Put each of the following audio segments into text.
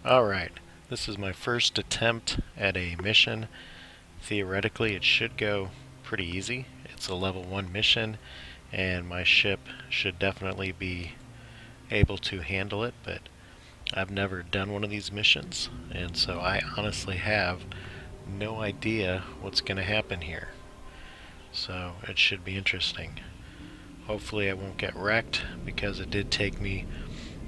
Alright, this is my first attempt at a mission. Theoretically, it should go pretty easy. It's a level 1 mission, and my ship should definitely be able to handle it, but I've never done one of these missions, and so I honestly have no idea what's going to happen here. So it should be interesting. Hopefully I won't get wrecked, because it did take me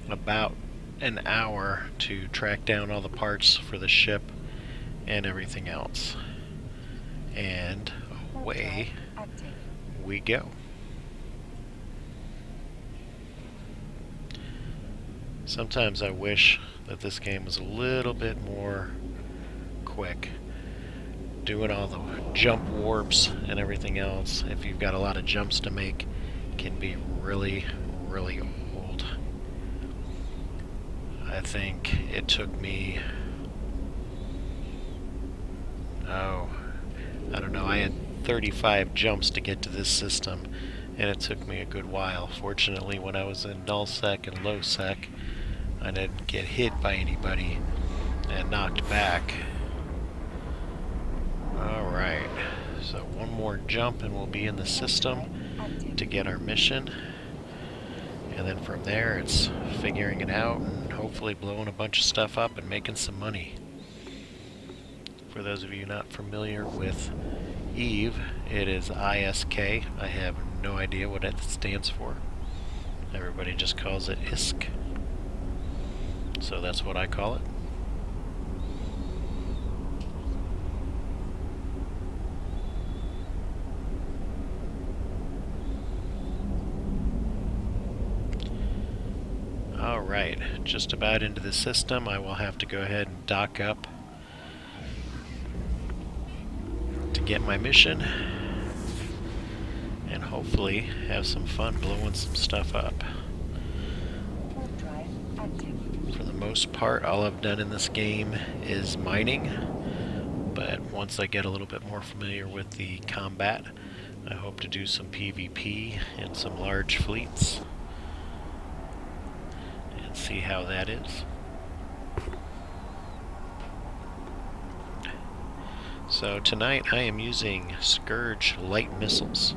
about an hour to track down all the parts for the ship and everything else. And away we go. Sometimes I wish that this game was a little bit more quick. Doing all the jump warps and everything else, if you've got a lot of jumps to make, can be really, really old. I think it took me, I don't know, I had 35 jumps to get to this system, and it took me a good while. Fortunately, when I was in nullsec and lowsec, I didn't get hit by anybody and knocked back. Alright, so one more jump and we'll be in the system to get our mission. And then from there, it's figuring it out and hopefully blowing a bunch of stuff up and making some money. For those of you not familiar with Eve, it is ISK. I have no idea what it stands for. Everybody just calls it ISK. So that's what I call it. Alright, just about into the system. I will have to go ahead and dock up to get my mission and hopefully have some fun blowing some stuff up. For the most part, all I've done in this game is mining, but once I get a little bit more familiar with the combat, I hope to do some PvP and some large fleets and see how that is. So tonight I am using Scourge light missiles.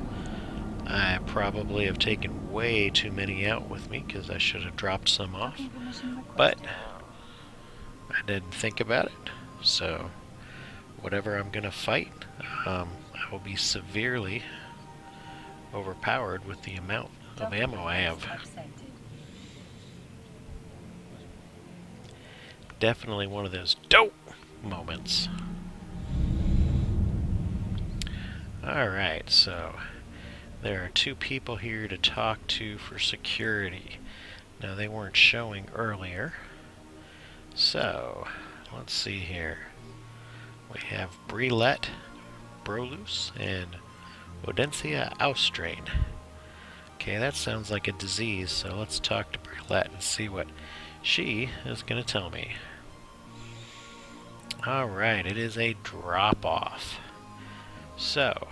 I probably have taken way too many out with me because I should have dropped some off, but I didn't think about it. So whatever I'm gonna fight, I will be severely overpowered with the amount of ammo I have. Definitely one of those dope moments. Alright, so there are two people here to talk to for security. Now, they weren't showing earlier. So, let's see here. We have Brelet, Brolus, and Odensia austrain. Okay, that sounds like a disease, so let's talk to Brelet and see what she is going to tell me. Alright, it is a drop-off. So,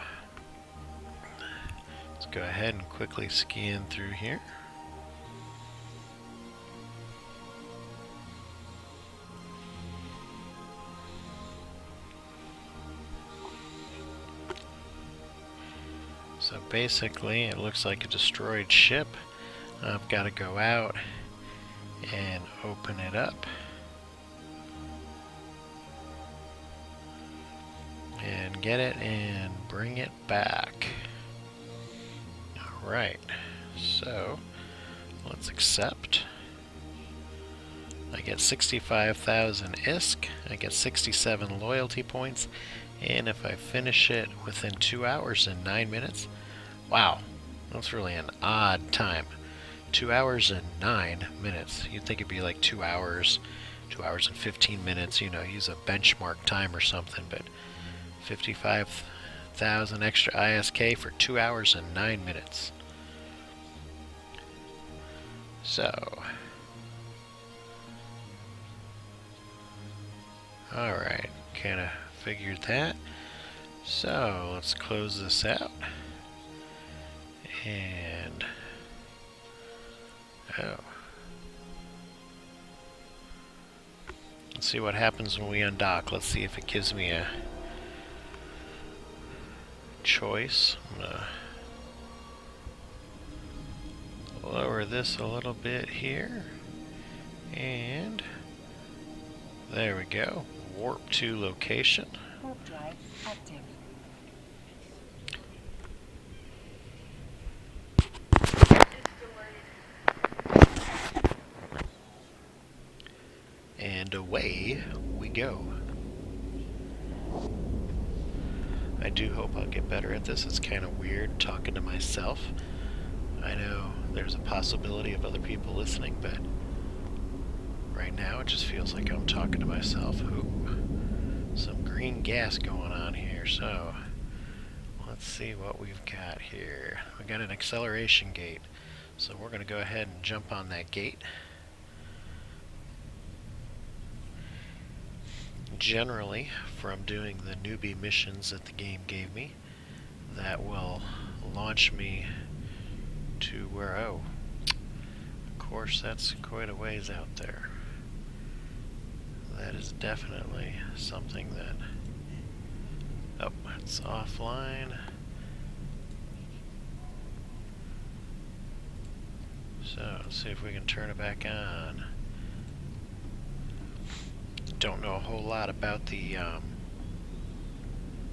let's go ahead and quickly scan through here. So basically, it looks like a destroyed ship. I've got to go out and open it up. And get it and bring it back. Alright, so let's accept. I get 65,000 ISK, I get 67 loyalty points, and if I finish it within 2 hours and 9 minutes, wow, that's really an odd time. 2 hours and 9 minutes. You'd think it'd be like 2 hours, 2 hours and 15 minutes, you know, use a benchmark time or something, but 55,000 extra ISK for 2 hours and 9 minutes. So, alright, kinda figured that. So, let's close this out. And, oh. Let's see what happens when we undock. Let's see if it gives me a choice. I'm gonna lower this a little bit here. And there we go. Warp to location. Warp drive active. And away we go. I do hope I'll get better at this. It's kind of weird talking to myself. I know there's a possibility of other people listening, but right now it just feels like I'm talking to myself. Ooh, some green gas going on here, so let's see what we've got here. We got an acceleration gate, so we're going to go ahead and jump on that gate. Generally, from doing the newbie missions that the game gave me, that will launch me to where, oh, of course that's quite a ways out there. That is definitely something that, oh, it's offline. So let's see if we can turn it back on. Don't know a whole lot about the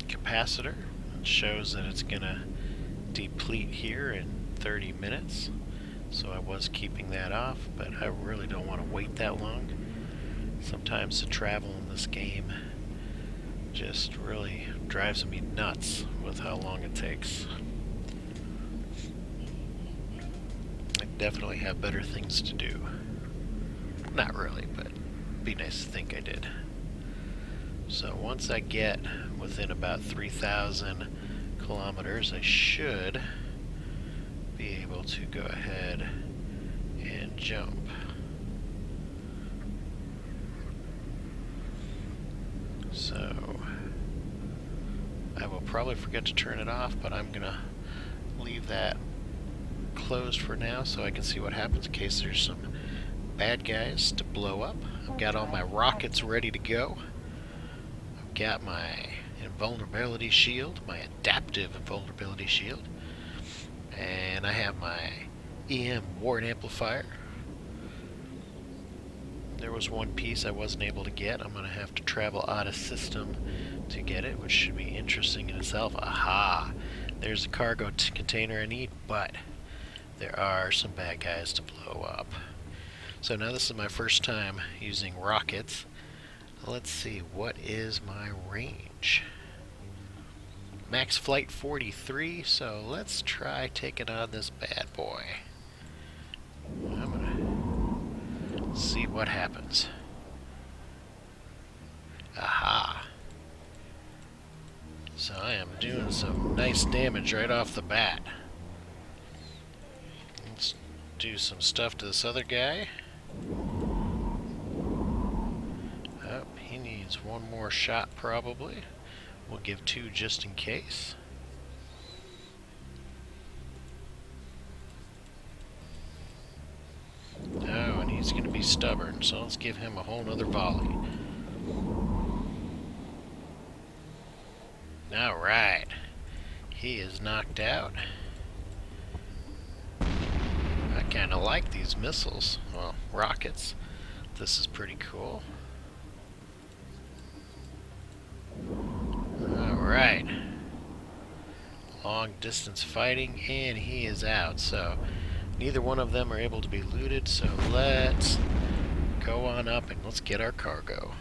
capacitor. It shows that it's gonna deplete here in 30 minutes, so I was keeping that off, but I really don't want to wait that long. Sometimes the travel in this game just really drives me nuts with how long it takes. I definitely have better things to do. Not really, but it'd be nice to think I did. So once I get within about 3,000 kilometers, I should be able to go ahead and jump. So I will probably forget to turn it off, but I'm gonna leave that closed for now so I can see what happens in case there's some bad guys to blow up. I've got all my rockets ready to go. I've got my invulnerability shield, my adaptive invulnerability shield, and I have my EM ward amplifier. There was one piece I wasn't able to get. I'm going to have to travel out of system to get it, which should be interesting in itself. Aha! There's the cargo container I need, but there are some bad guys to blow up. So now this is my first time using rockets. Let's see, what is my range? Max flight 43, so let's try taking on this bad boy. I'm gonna see what happens. Aha! So I am doing some nice damage right off the bat. Let's do some stuff to this other guy. Oh, he needs one more shot probably. We'll give 2 just in case. Oh, and he's going to be stubborn, so let's give him a whole nother volley. Alright. He is knocked out. I kind of like these missiles. Well, rockets. This is pretty cool. Alright. Long distance fighting, and he is out. So neither one of them are able to be looted, so let's go on up and let's get our cargo.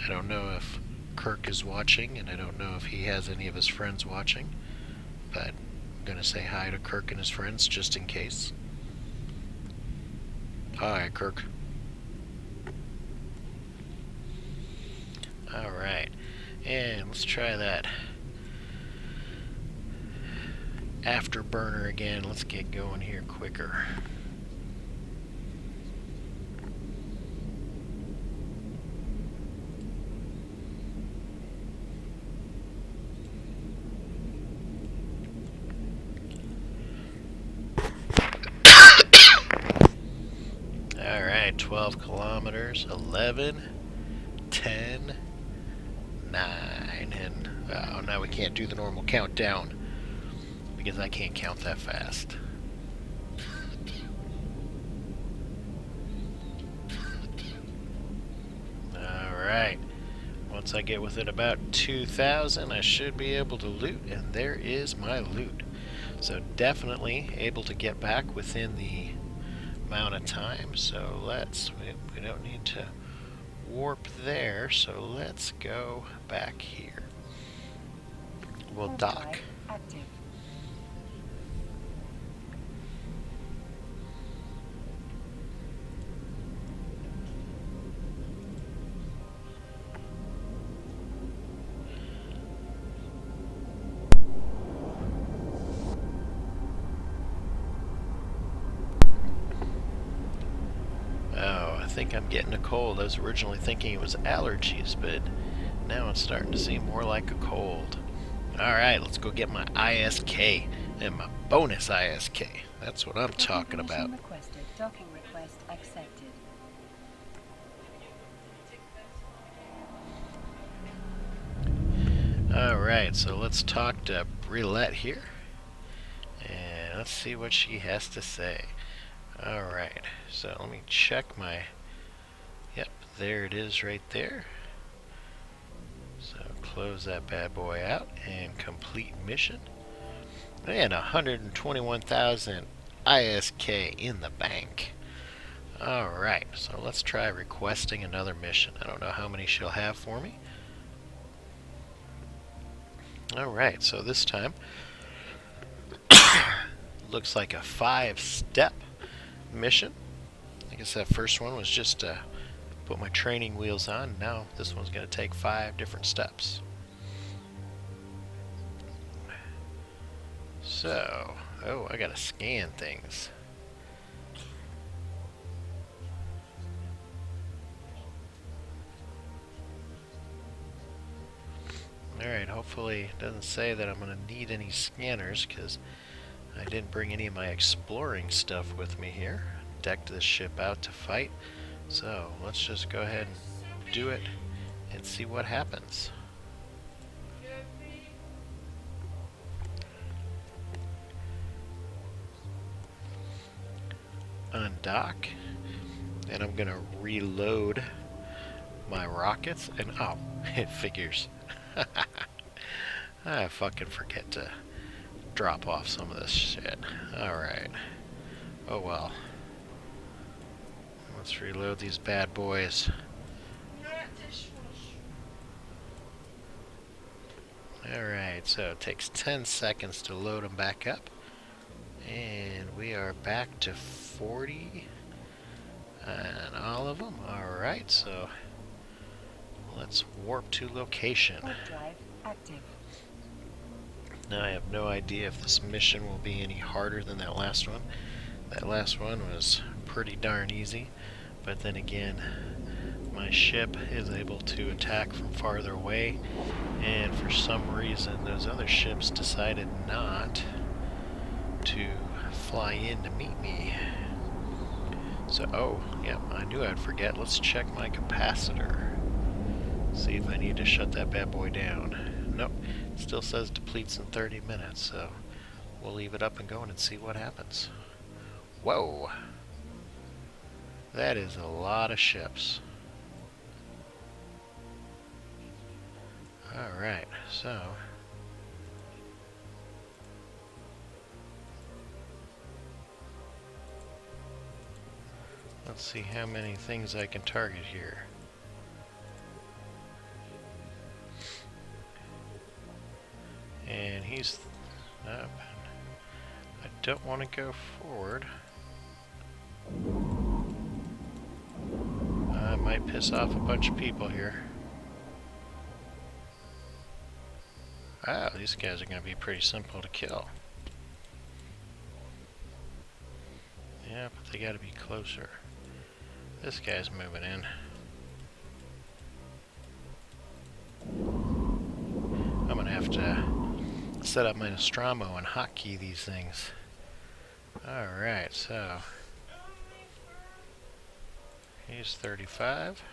I don't know if Kirk is watching, and I don't know if he has any of his friends watching, but I'm going to say hi to Kirk and his friends just in case. Hi, Kirk. Alright, and let's try that afterburner again. Let's get going here quicker. 12 kilometers, 11, 10, 9, and oh, now we can't do the normal countdown because I can't count that fast. Alright, once I get within about 2,000, I should be able to loot, and there is my loot. So definitely able to get back within the amount of time, so we don't need to warp there, so let's go back here. We'll dock. Drive active. Oh, I think I'm getting a cold. I was originally thinking it was allergies, but now it's starting to seem more like a cold. Alright, let's go get my ISK and my bonus ISK. That's what I'm talking about. Requested. Docking request accepted. Alright, so let's talk to Brilette here. And let's see what she has to say. Alright, so let me check my... Yep, there it is right there. So close that bad boy out and complete mission. And 121,000 ISK in the bank. Alright, so let's try requesting another mission. I don't know how many she'll have for me. Alright, so this time looks like a 5-step mission. I guess that first one was just to put my training wheels on. Now this one's going to take 5 different steps. So, oh, I gotta scan things. Alright, hopefully it doesn't say that I'm going to need any scanners, because I didn't bring any of my exploring stuff with me here. Decked this ship out to fight. So let's just go ahead and do it and see what happens. Undock, and I'm gonna reload my rockets, and oh, it figures. I fucking forget to drop off some of this shit. Alright. Oh well. Let's reload these bad boys. Alright, so it takes 10 seconds to load them back up. And we are back to 40 and all of them. Alright, so let's warp to location. Warp drive active. Now I have no idea if this mission will be any harder than that last one. That last one was pretty darn easy, but then again, my ship is able to attack from farther away, and for some reason those other ships decided not to fly in to meet me. So, oh, yeah, I knew I'd forget. Let's check my capacitor. See if I need to shut that bad boy down. Nope, it still says depletes in 30 minutes, so we'll leave it up and going and see what happens. Whoa! That is a lot of ships. Alright, so let's see how many things I can target here. And he's up. I don't want to go forward. I might piss off a bunch of people here. Wow, these guys are going to be pretty simple to kill. Yeah, but they got to be closer. This guy's moving in. I'm going to have to set up my Nostromo and hotkey these things. Alright, so He's 35.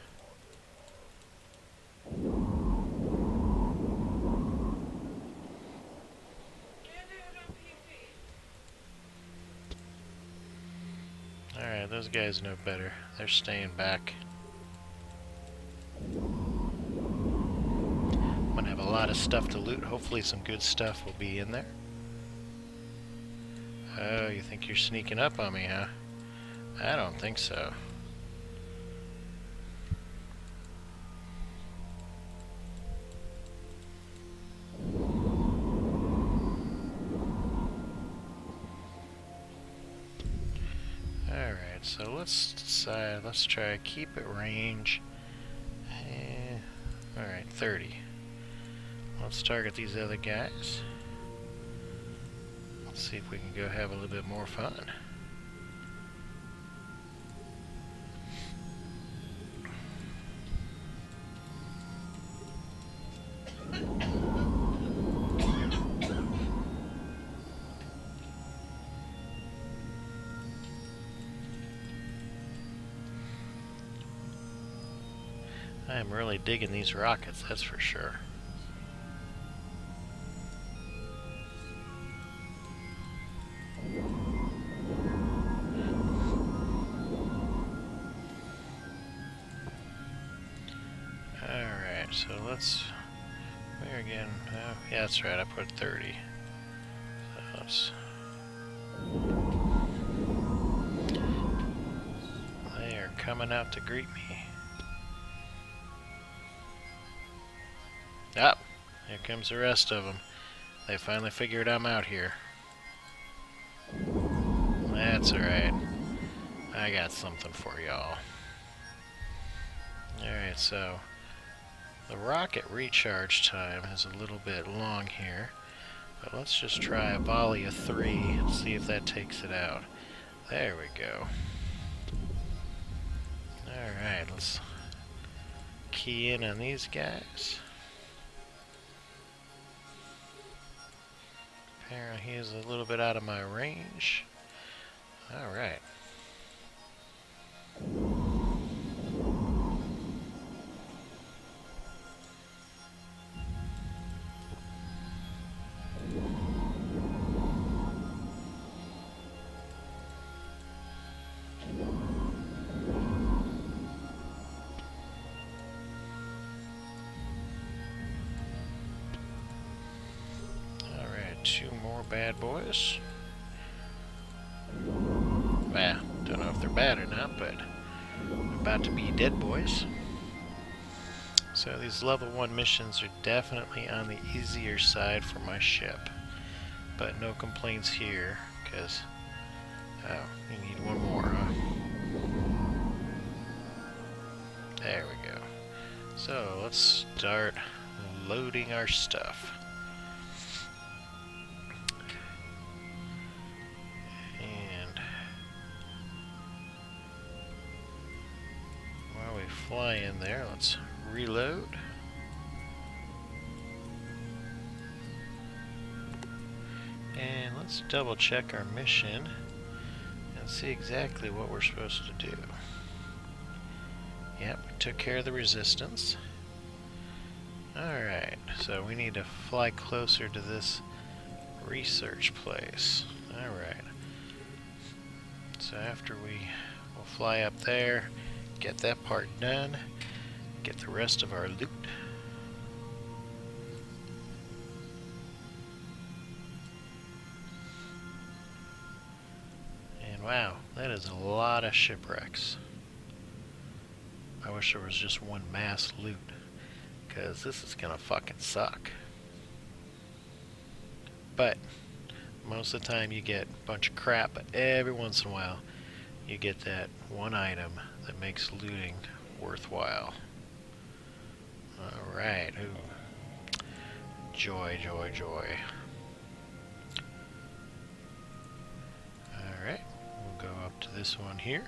Alright, those guys know better. They're staying back. I'm gonna have a lot of stuff to loot. Hopefully some good stuff will be in there. Oh, you think you're sneaking up on me, huh? I don't think so. Alright, so let's decide. Let's try keep it range. Alright, 30. Let's target these other guys. Let's see if we can go have a little bit more fun. I am really digging these rockets, that's for sure. Alright, so let's... Where again? Oh, yeah, that's right, I put 30. So let's... They are coming out to greet me. Ah, here comes the rest of them. They finally figured I'm out here. That's alright. I got something for y'all. Alright, so the rocket recharge time is a little bit long here, but let's just try a volley of 3 and see if that takes it out. There we go. Alright, let's key in on these guys. Apparently he's a little bit out of my range. Alright. Two more bad boys. Well, don't know if they're bad or not, but about to be dead boys. So these level 1 missions are definitely on the easier side for my ship. But no complaints here, because... Oh, you need one more, huh? There we go. So let's start loading our stuff. Fly in there, let's reload. And let's double check our mission and see exactly what we're supposed to do. Yep, we took care of the resistance. Alright, so we need to fly closer to this research place. Alright. So after we'll fly up there, get that part done, get the rest of our loot. And wow, that is a lot of shipwrecks. I wish there was just one mass loot, because this is gonna fucking suck. But most of the time you get a bunch of crap, but every once in a while you get that one item that makes looting worthwhile. Alright, ooh. Joy, joy, joy. Alright, we'll go up to this one here.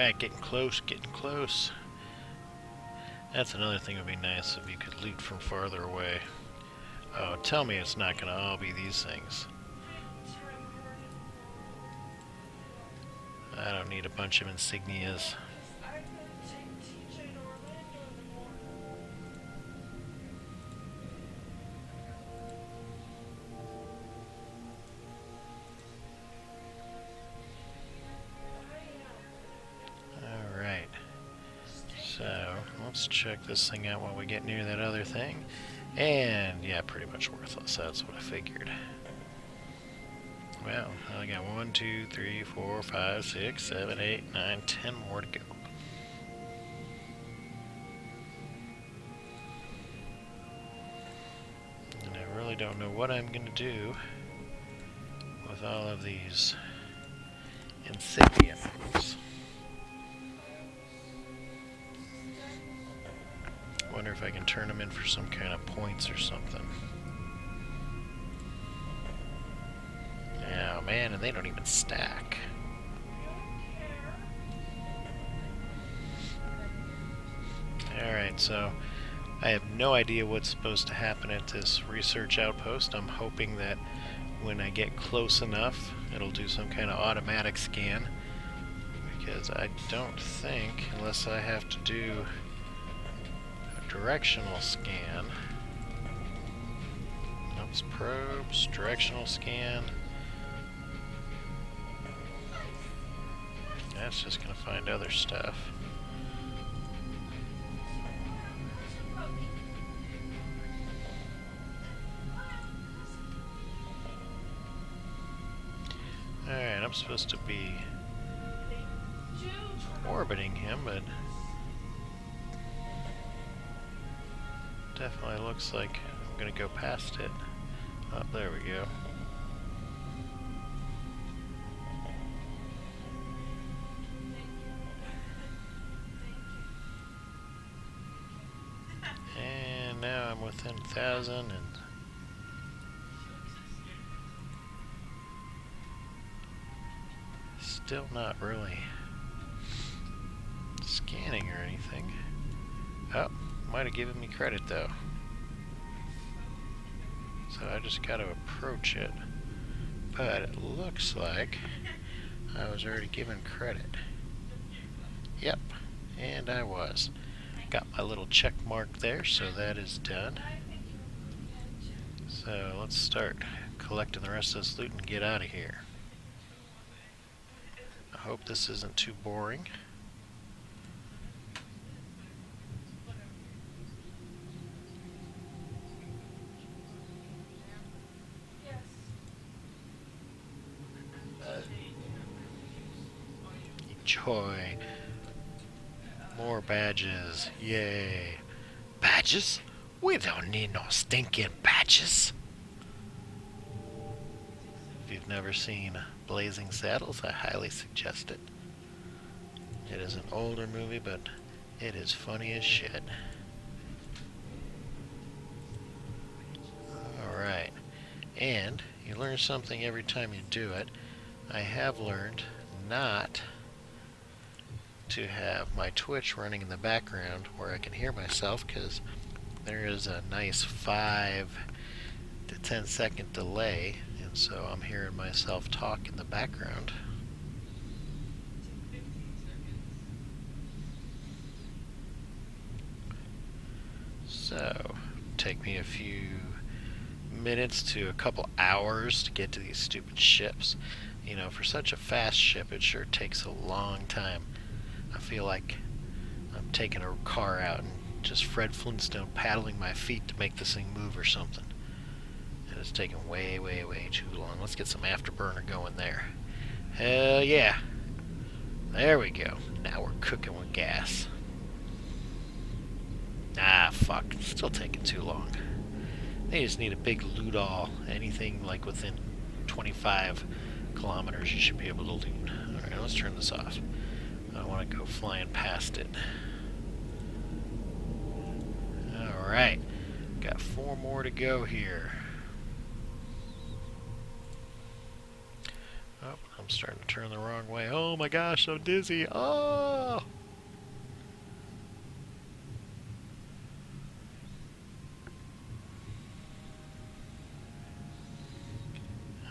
Alright, getting close, getting close. That's another thing that would be nice if you could loot from farther away. Oh, tell me it's not gonna all be these things. I don't need a bunch of insignias. Alright. So, let's check this thing out while we get near that other thing. And, yeah, pretty much worthless. That's what I figured. Well, I got 1, 2, 3, 4, 5, 6, 7, 8, 9, 10 more to go. And I really don't know what I'm going to do with all of these insignia things. Wonder if I can turn them in for some kind of points or something. Oh man, and they don't even stack. Alright, so I have no idea what's supposed to happen at this research outpost. I'm hoping that when I get close enough, it'll do some kind of automatic scan. Because I don't think, unless I have to do a directional scan. Oops, probes, directional scan. That's just going to find other stuff. Alright, I'm supposed to be orbiting him, but definitely looks like I'm going to go past it. Oh, there we go. And now I'm within 1,000 and still not really scanning or anything. Oh, might have given me credit though. So I just got to approach it. But it looks like I was already given credit. Yep, and I was. Got my little check mark there, so that is done. So let's start collecting the rest of this loot and get out of here. I hope this isn't too boring. Enjoy. More badges. Yay. Badges? We don't need no stinking badges. If you've never seen Blazing Saddles, I highly suggest it. It is an older movie, but it is funny as shit. Alright. And you learn something every time you do it. I have learned not to have my Twitch running in the background where I can hear myself, because there is a nice 5 to 10 second delay, and so I'm hearing myself talk in the background. So, take me a few minutes to a couple hours to get to these stupid ships. You know, for such a fast ship, it sure takes a long time. I feel like I'm taking a car out and just Fred Flintstone paddling my feet to make this thing move or something. And it's taking way, way, way too long. Let's get some afterburner going there. Hell yeah. There we go. Now we're cooking with gas. Ah, fuck. It's still taking too long. They just need a big loot all. Anything like within 25 kilometers you should be able to loot. Alright, let's turn this off. I don't want to go flying past it. Alright. Got 4 more to go here. Oh, I'm starting to turn the wrong way. Oh my gosh, I'm dizzy. Oh!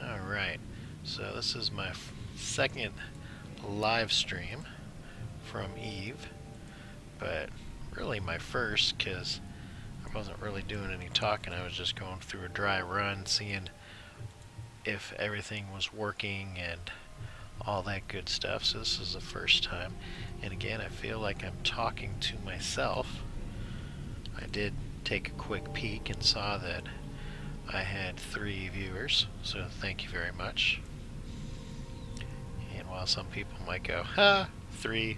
Alright, so this is my second live stream from Eve, but really my first because I wasn't really doing any talking. I was just going through a dry run, seeing if everything was working and all that good stuff. So this is the first time, and again, I feel like I'm talking to myself. I did take a quick peek and saw that I had 3 viewers, so thank you very much. And while some people might go, ha, 3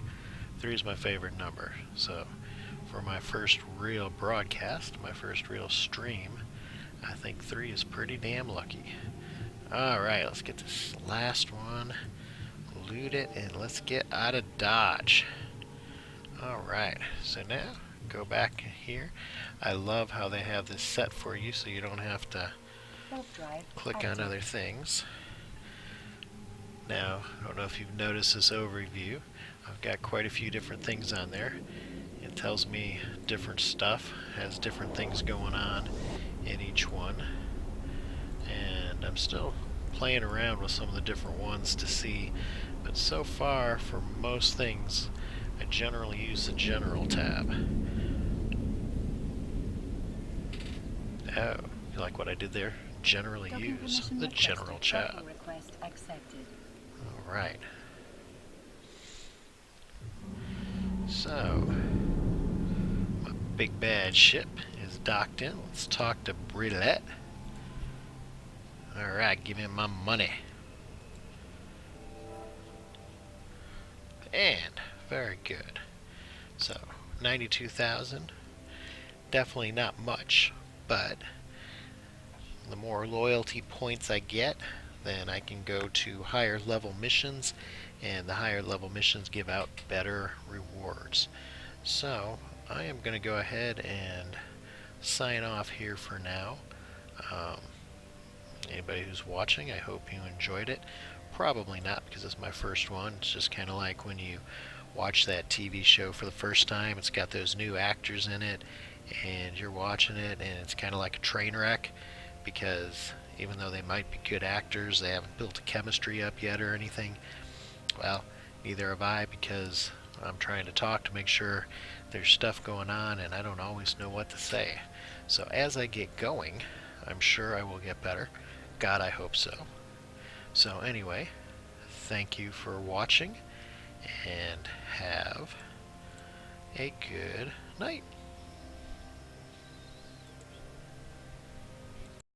is my favorite number. So for my first real broadcast, my first real stream, I think 3 is pretty damn lucky. Alright, let's get this last one, loot it, and let's get out of Dodge. Alright, so now go back here. I love how they have this set for you so you don't have to click on other things. Now, I don't know if you've noticed this overview. I've got quite a few different things on there. It tells me different stuff, has different things going on in each one. And I'm still playing around with some of the different ones to see, but so far for most things I generally use the General tab. Oh, you like what I did there? Generally use the General tab. Alright. So, my big bad ship is docked in. Let's talk to Brilette. Alright, give me my money. And, very good. So, 92,000. Definitely not much, but the more loyalty points I get, then I can go to higher level missions, and the higher level missions give out better rewards. So, I am going to go ahead and sign off here for now. Anybody who's watching, I hope you enjoyed it. Probably not, because it's my first one. It's just kind of like when you watch that TV show for the first time. It's got those new actors in it, and you're watching it, and it's kind of like a train wreck, because even though they might be good actors, they haven't built a chemistry up yet or anything. Well, neither have I, because I'm trying to talk to make sure there's stuff going on, and I don't always know what to say. So as I get going, I'm sure I will get better. God, I hope so. So anyway, thank you for watching, and have a good night.